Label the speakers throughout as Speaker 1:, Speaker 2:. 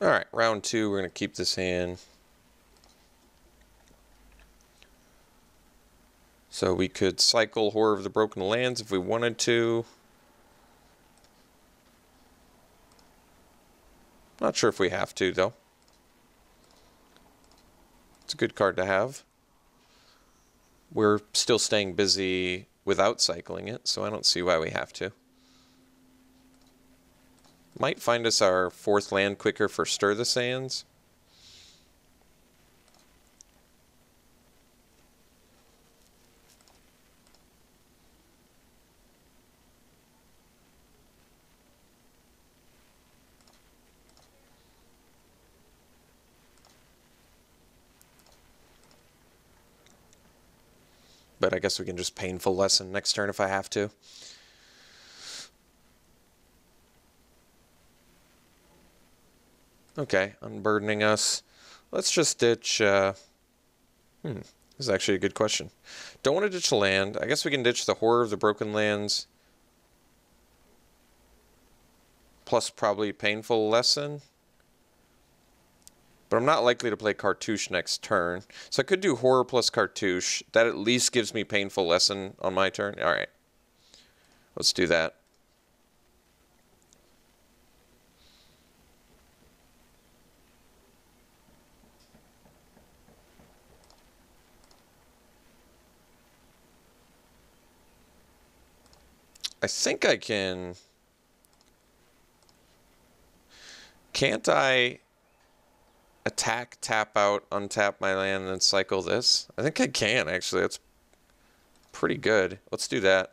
Speaker 1: Alright, round 2, we're going to keep this hand. So we could cycle Horror of the Broken Lands if we wanted to. Not sure if we have to, though. It's a good card to have. We're still staying busy without cycling it, so I don't see why we have to. Might find us our 4th land quicker for Stir the Sands. But I guess we can just Painful Lesson next turn if I have to. Okay, unburdening us. Let's just ditch... this is actually a good question. Don't want to ditch the land. I guess we can ditch the Horror of the Broken Lands. Plus probably Painful Lesson. But I'm not likely to play Cartouche next turn. So I could do Horror plus Cartouche. That at least gives me Painful Lesson on my turn. Alright. Let's do that. I think I can... Can't I attack, tap out, untap my land, and then cycle this? I think I can, actually. That's pretty good. Let's do that.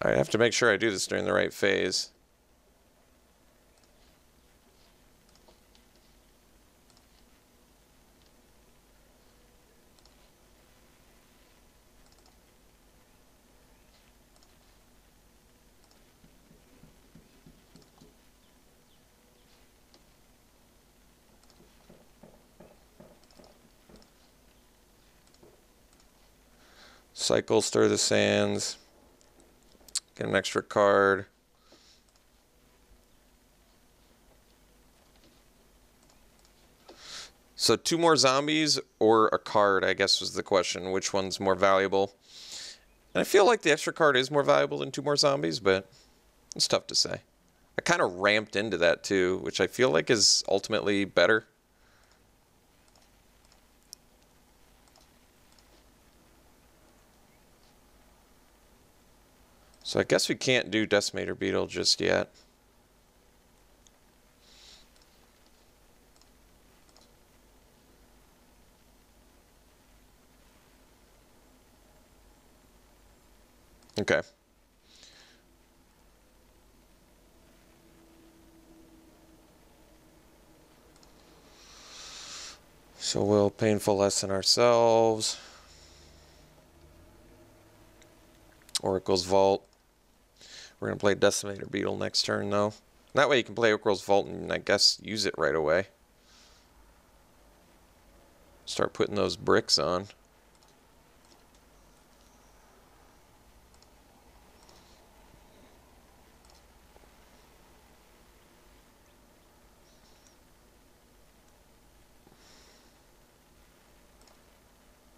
Speaker 1: I have to make sure I do this during the right phase. Cycle, Stir the Sands. Get an extra card. So 2 more zombies or a card, I guess was the question. Which one's more valuable? And I feel like the extra card is more valuable than 2 more zombies, but it's tough to say. I kind of ramped into that too, which I feel like is ultimately better. So I guess we can't do Decimator Beetle just yet. Okay. So we'll Painful Lesson ourselves. Oracle's Vault. We're going to play Decimator Beetle next turn, though. That way you can play Oracle's Vault and, I guess, use it right away. Start putting those bricks on.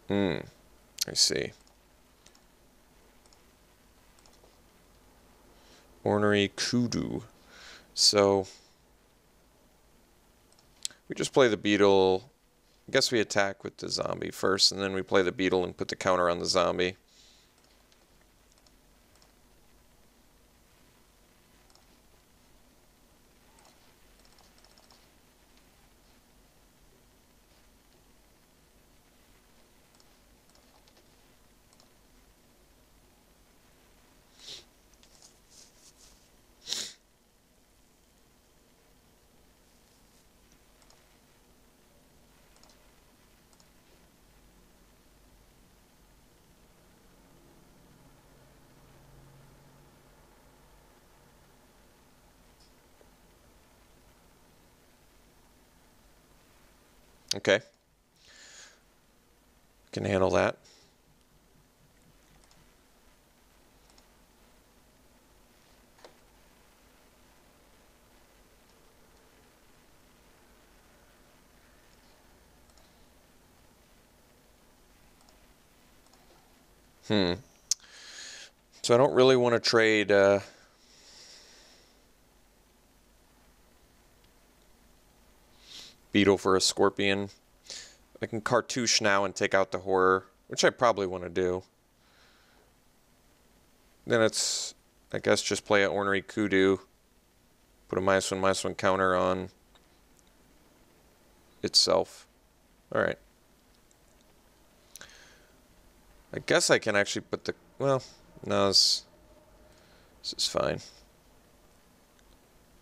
Speaker 1: I see. Ornery Kudu. So we just play the beetle. I guess we attack with the zombie first, and then we play the beetle and put the counter on the zombie. Okay. Can handle that. So I don't really want to trade Beetle for a Scorpion. I can cartouche now and take out the Horror, which I probably want to do. Then it's, I guess, just play an Ornery Kudu. Put a -1/-1 counter on itself. Alright. I guess I can actually put the... Well, no, this is fine.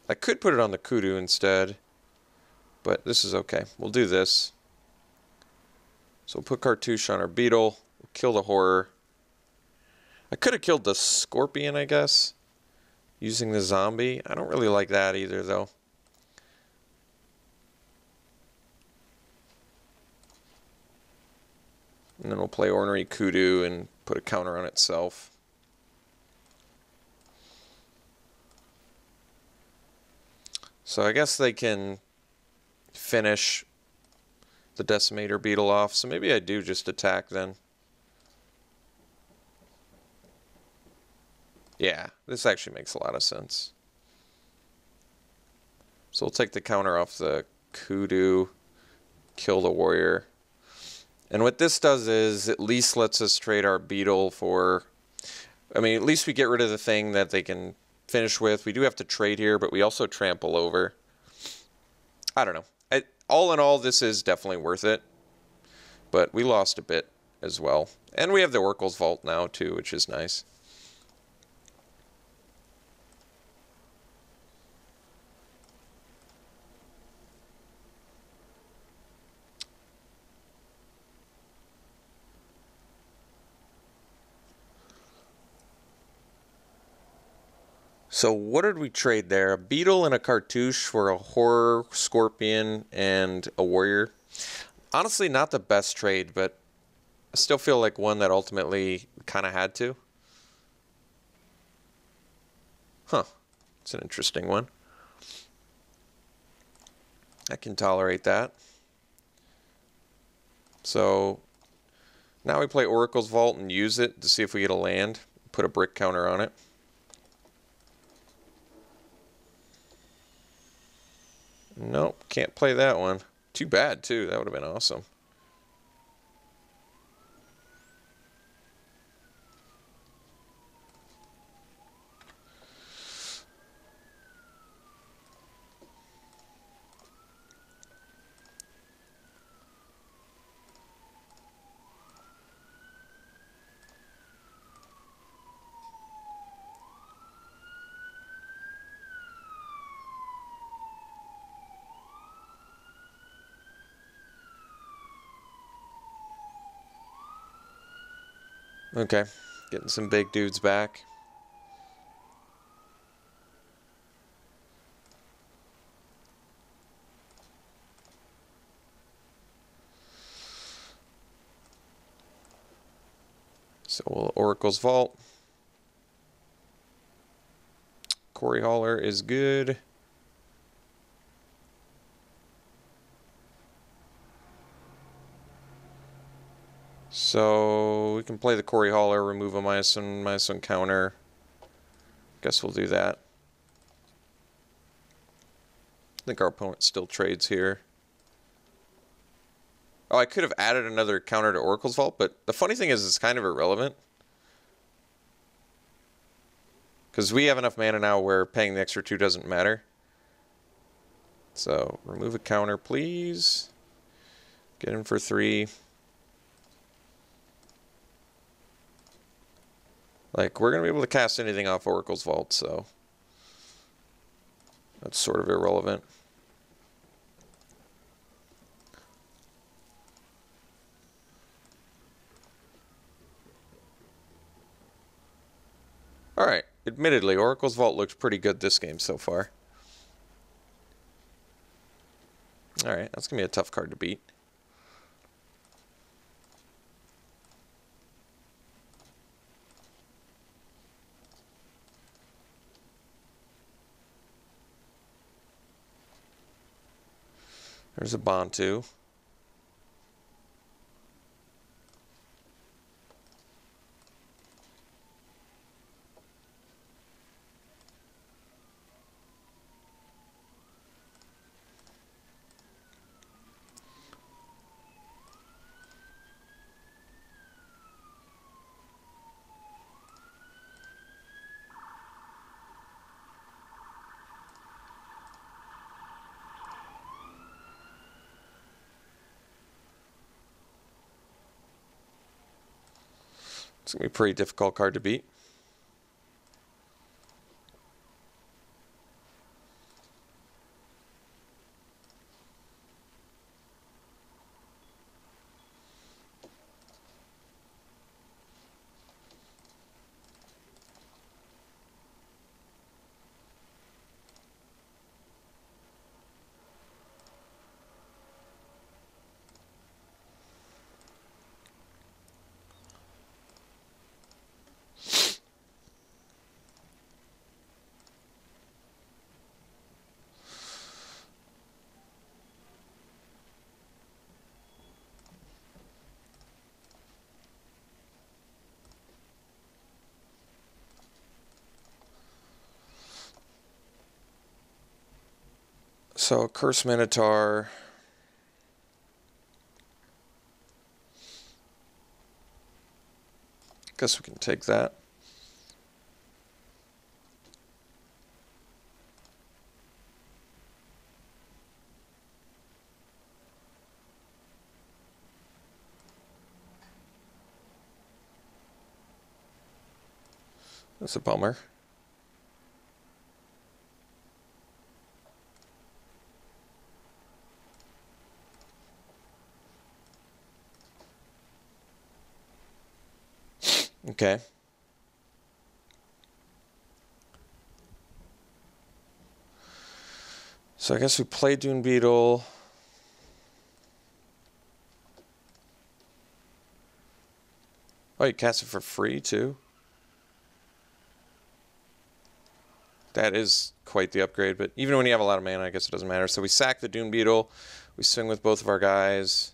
Speaker 1: I could put it on the Kudu instead, but this is okay. We'll do this. So we'll put Cartouche on our Beetle. We'll kill the Horror. I could have killed the Scorpion, I guess, using the Zombie. I don't really like that either, though. And then we'll play Ornery Kudu and put a counter on itself. So I guess they can finish the Decimator Beetle off. So maybe I do just attack then. Yeah, this actually makes a lot of sense. So we'll take the counter off the Kudu, kill the Warrior. And what this does is at least lets us trade our Beetle for... I mean, at least we get rid of the thing that they can finish with. We do have to trade here, but we also trample over. I don't know. All in all, this is definitely worth it. But we lost a bit as well. And we have the Oracle's Vault now, too, which is nice. So what did we trade there? A Beetle and a Cartouche for a Horror, Scorpion, and a Warrior. Honestly, not the best trade, but I still feel like one that ultimately kind of had to. Huh. It's an interesting one. I can tolerate that. So now we play Oracle's Vault and use it to see if we get a land. Put a brick counter on it. Nope, can't play that one. Too bad, too. That would have been awesome. Okay, getting some big dudes back. So we'll Oracle's Vault. Quarry Hauler is good. So we can play the Quarry Hauler, remove a -1/-1 counter. Guess we'll do that. I think our opponent still trades here. Oh, I could have added another counter to Oracle's Vault, but the funny thing is it's kind of irrelevant. Because we have enough mana now where paying the extra 2 doesn't matter. So remove a counter, please. Get in for 3. Like, we're going to be able to cast anything off Oracle's Vault, so that's sort of irrelevant. Alright, admittedly, Oracle's Vault looks pretty good this game so far. Alright, that's going to be a tough card to beat. There's a Bantu. It's going to be a pretty difficult card to beat. So, Curse Minotaur. Guess we can take that. That's a bummer. Okay. So I guess we play Dune Beetle. Oh, you cast it for free too? That is quite the upgrade, but even when you have a lot of mana, I guess it doesn't matter. So we sack the Dune Beetle. We swing with both of our guys.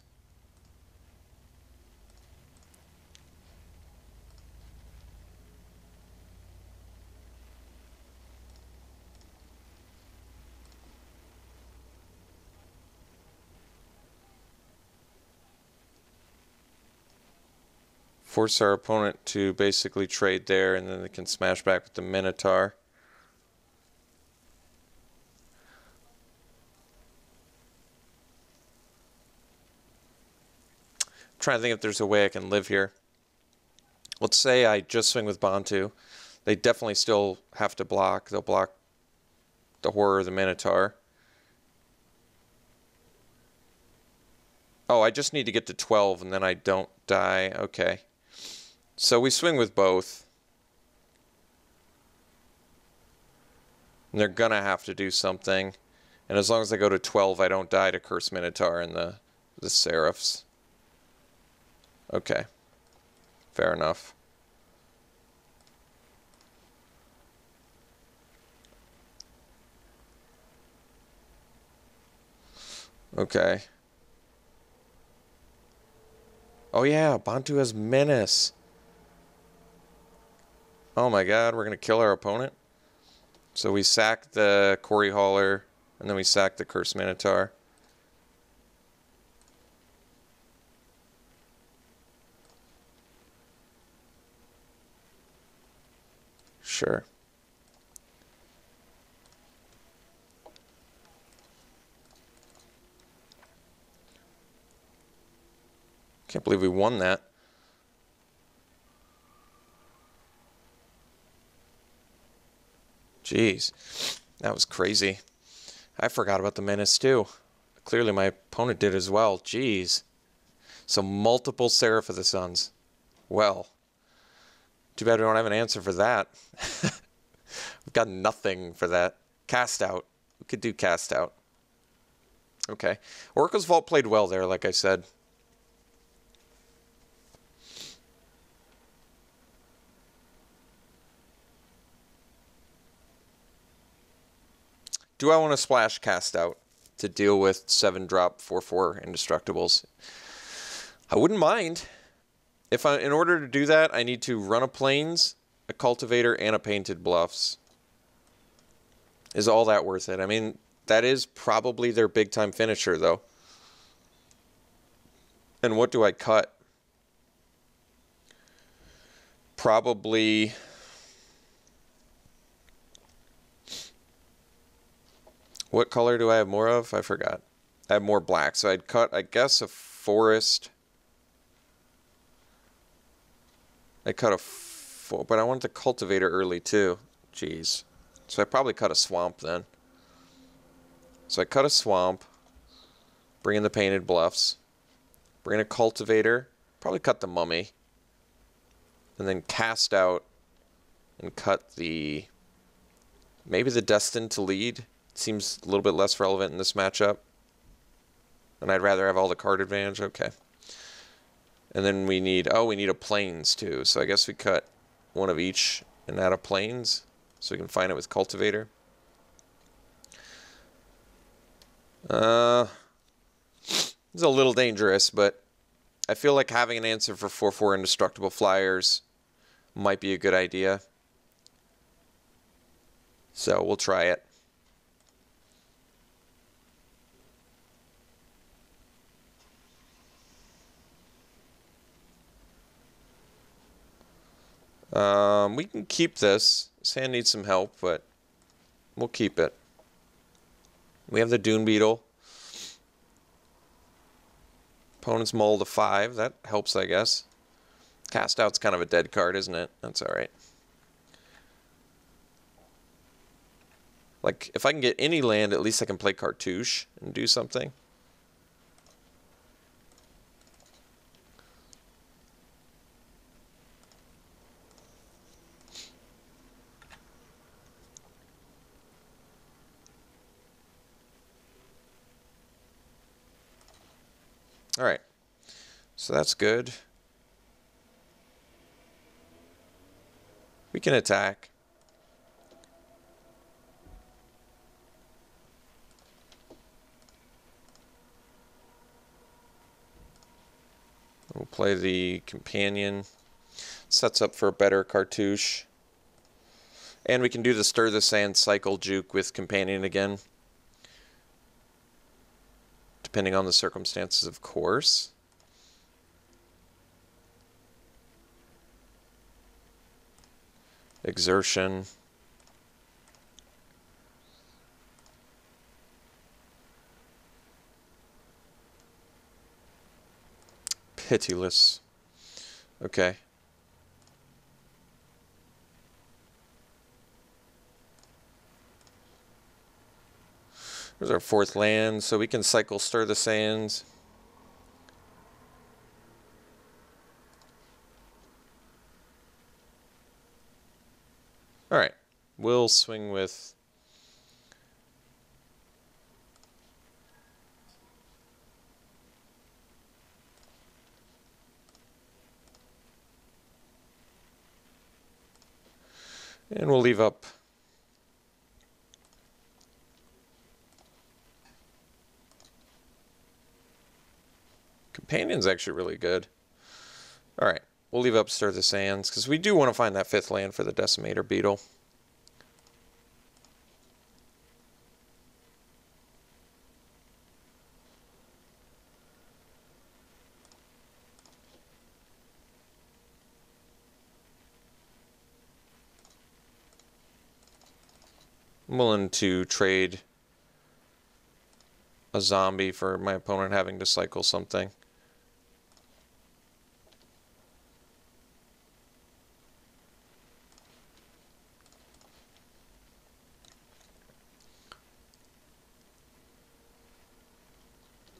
Speaker 1: Force our opponent to basically trade there, and then they can smash back with the Minotaur. I'm trying to think if there's a way I can live here. Let's say I just swing with Bantu. They definitely still have to block. They'll block the Horror of the Minotaur. Oh, I just need to get to 12 and then I don't die. Okay. So we swing with both. And they're gonna have to do something. And as long as I go to 12, I don't die to Curse Minotaur and the Seraphs. Okay. Fair enough. Okay. Oh yeah, Bantu has Menace. Oh my god, we're going to kill our opponent. So we sack the Quarry Hauler, and then we sack the Curse Minotaur. Sure. Can't believe we won that. Jeez, that was crazy. I forgot about the Menace too. Clearly my opponent did as well. Jeez. So multiple Seraph of the Suns. Well, too bad we don't have an answer for that. We've got nothing for that. Cast Out. We could do Cast Out. Okay. Oracle's Vault played well there, like I said. Do I want to splash Cast Out? to deal with 7-drop 4/4 indestructibles. I wouldn't mind. In order to do that, I need to run a Plains, a Cultivator, and a Painted Bluffs. Is all that worth it? I mean, that is probably their big-time finisher, though. And what do I cut? Probably... What color do I have more of? I forgot. I have more black, so I'd cut, I guess, a forest. I cut but I want the cultivator early too. Jeez. So I probably cut a swamp then. So I cut a swamp, bring in the Painted Bluffs, bring in a cultivator, probably cut the mummy, and then cast out and cut maybe the Destined to Lead. Seems a little bit less relevant in this matchup. And I'd rather have all the card advantage. Okay. And then we need a Plains too. So I guess we cut one of each and add a Plains so we can find it with Cultivator. It's a little dangerous, but I feel like having an answer for 4/4 indestructible flyers might be a good idea. So we'll try it. We can keep this. This hand needs some help, but we'll keep it. We have the Dune Beetle. Opponent's mull to 5. That helps, I guess. Cast out's kind of a dead card, isn't it? That's alright. Like, if I can get any land, at least I can play Cartouche and do something. Alright, so that's good. We can attack. We'll play the Companion. Sets up for a better Cartouche. And we can do the Stir the Sand cycle juke with Companion again. Depending on the circumstances, of course. Exertion. Pitiless. Okay. There's our 4th land, so we can cycle Stir the Sands. Alright, we'll swing with... And we'll leave up... Companion's actually really good. Alright, we'll leave up Stir the Sands, because we do want to find that 5th land for the Decimator Beetle. I'm willing to trade a zombie for my opponent having to cycle something.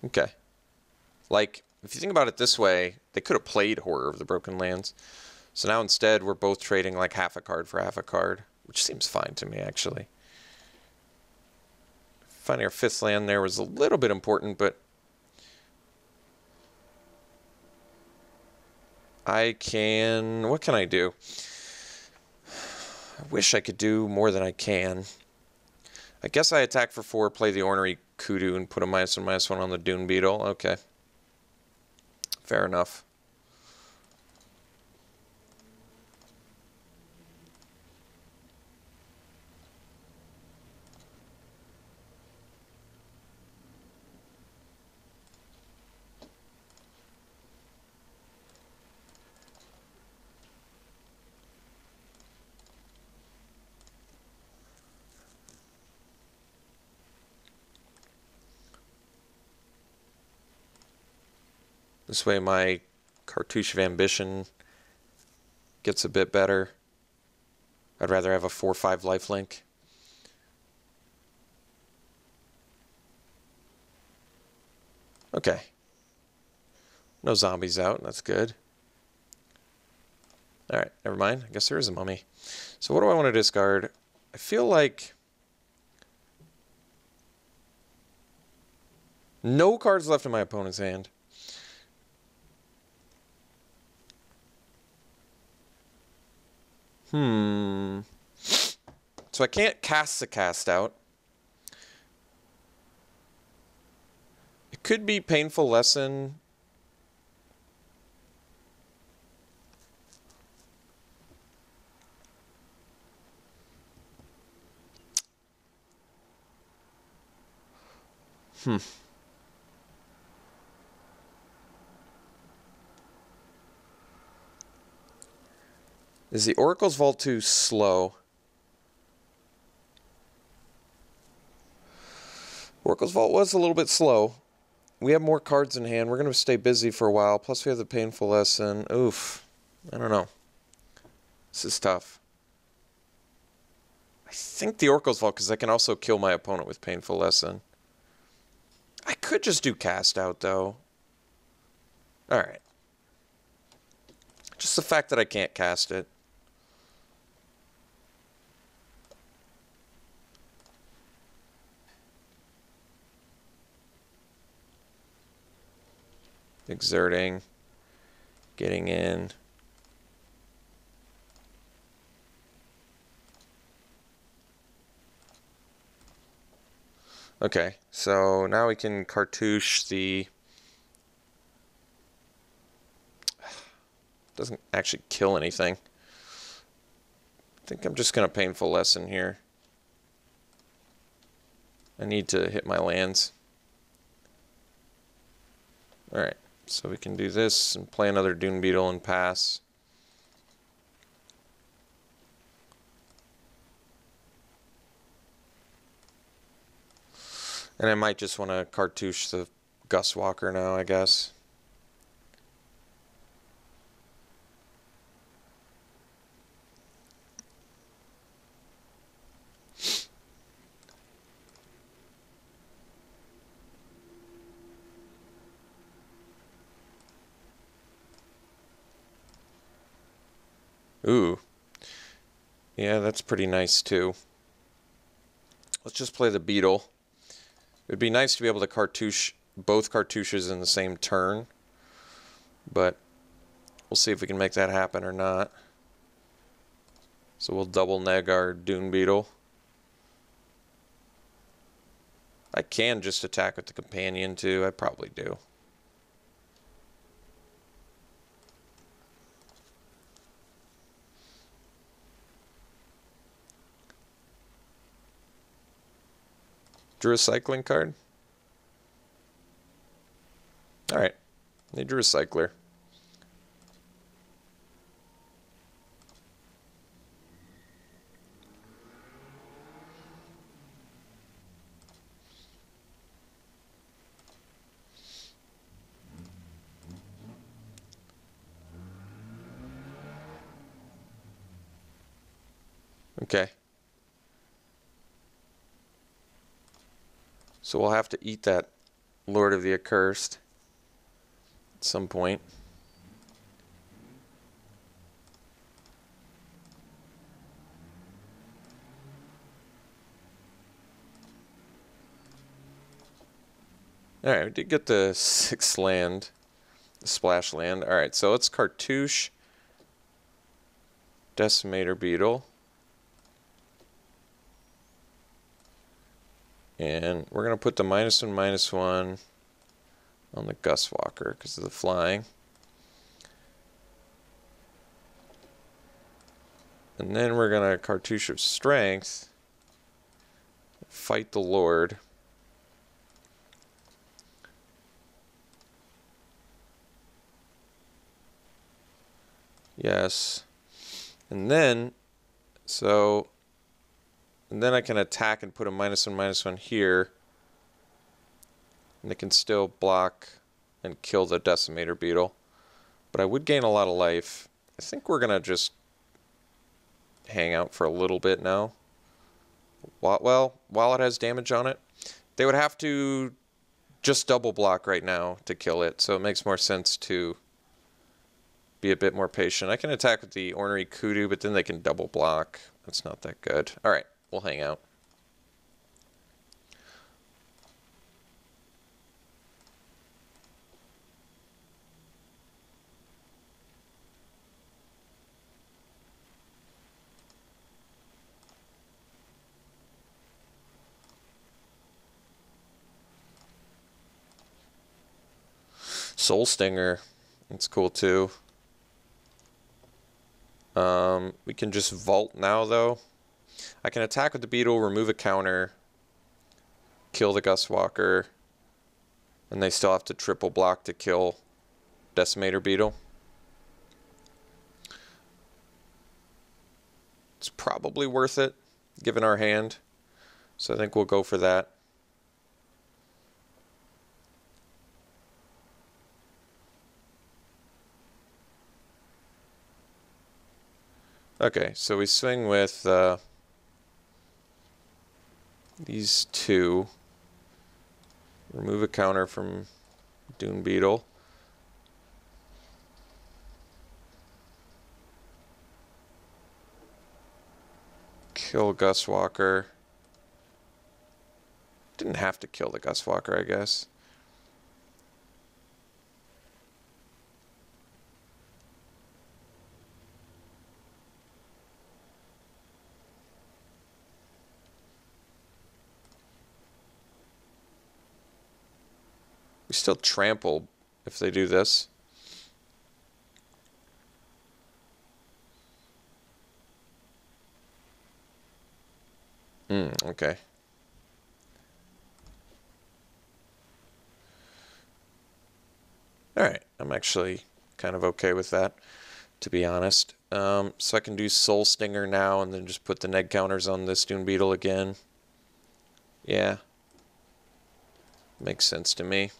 Speaker 1: Okay. Like, if you think about it this way, they could have played Horror of the Broken Lands. So now instead, we're both trading like half a card for half a card, which seems fine to me, actually. Finding our 5th land there was a little bit important, but I can... What can I do? I wish I could do more than I can. I guess I attack for 4, play the Ornery Kudu, and put a -1/-1 on the Dune Beetle. Okay. Fair enough. This way my Cartouche of Ambition gets a bit better. I'd rather have a 4/5 lifelink. Okay. No zombies out, that's good. Alright, never mind. I guess there is a mummy. So what do I want to discard? I feel like no cards left in my opponent's hand. So I can't cast the cast out. It could be Painful Lesson. Is the Oracle's Vault too slow? Oracle's Vault was a little bit slow. We have more cards in hand. We're going to stay busy for a while. Plus we have the Painful Lesson. Oof. I don't know. This is tough. I think the Oracle's Vault, because I can also kill my opponent with Painful Lesson. I could just do Cast Out, though. Alright. Just the fact that I can't cast it. Exerting. Getting in. Okay, so now we can cartouche the... Doesn't actually kill anything. I think I'm just going to Painful Lesson here. I need to hit my lands. Alright, so we can do this and play another Dune Beetle and pass. And I might just want to cartouche the Gust Walker now, I guess. Ooh. Yeah, that's pretty nice too. Let's just play the Beetle. It would be nice to be able to cartouche both cartouches in the same turn, but we'll see if we can make that happen or not. So we'll double neg our Dune Beetle. I can just attack with the Companion too. I probably do. Drew a cycling card. Alright. They drew a cycler. Okay. So we'll have to eat that Lord of the Accursed at some point. Alright, we did get the 6th land, the splash land. Alright, so let's cartouche Decimator Beetle. And we're going to put the -1/-1 on the Gus Walker because of the flying. And then we're going to Cartouche of Strength, fight the Lord. Yes. And then, and then I can attack and put a -1/-1 here. And it can still block and kill the Decimator Beetle. But I would gain a lot of life. I think we're going to just hang out for a little bit now. While it has damage on it. They would have to just double block right now to kill it. So it makes more sense to be a bit more patient. I can attack with the Ornery Kudu, but then they can double block. That's not that good. Alright, we'll hang out. Soul Stinger. That's cool too. We can just vault now though. I can attack with the Beetle, remove a counter, kill the Gus Walker, and they still have to triple block to kill Decimator Beetle. It's probably worth it, given our hand. So I think we'll go for that. Okay, so we swing with these two. Remove a counter from Dune Beetle. Kill Gus Walker. Didn't have to kill the Gus Walker, I guess. We still trample if they do this. Okay. Alright, I'm actually kind of okay with that, to be honest. So I can do Soul Stinger now and then just put the neg counters on this Dune Beetle again. Yeah. Makes sense to me.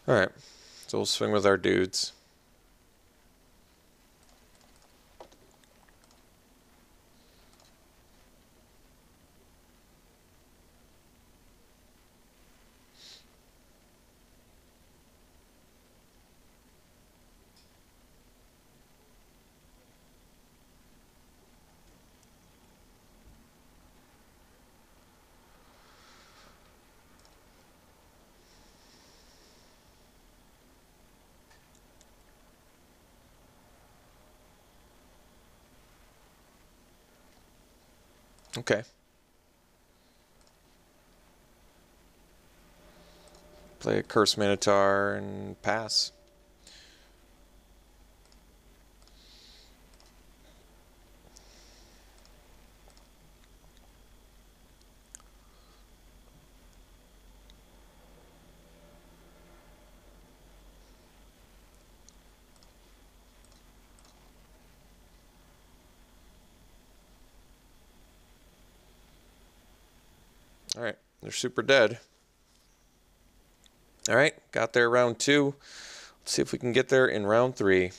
Speaker 1: Alright, so we'll swing with our dudes. Okay. Play a Curse Minotaur and pass. Alright, they're super dead. Alright, got there round 2. Let's see if we can get there in round 3.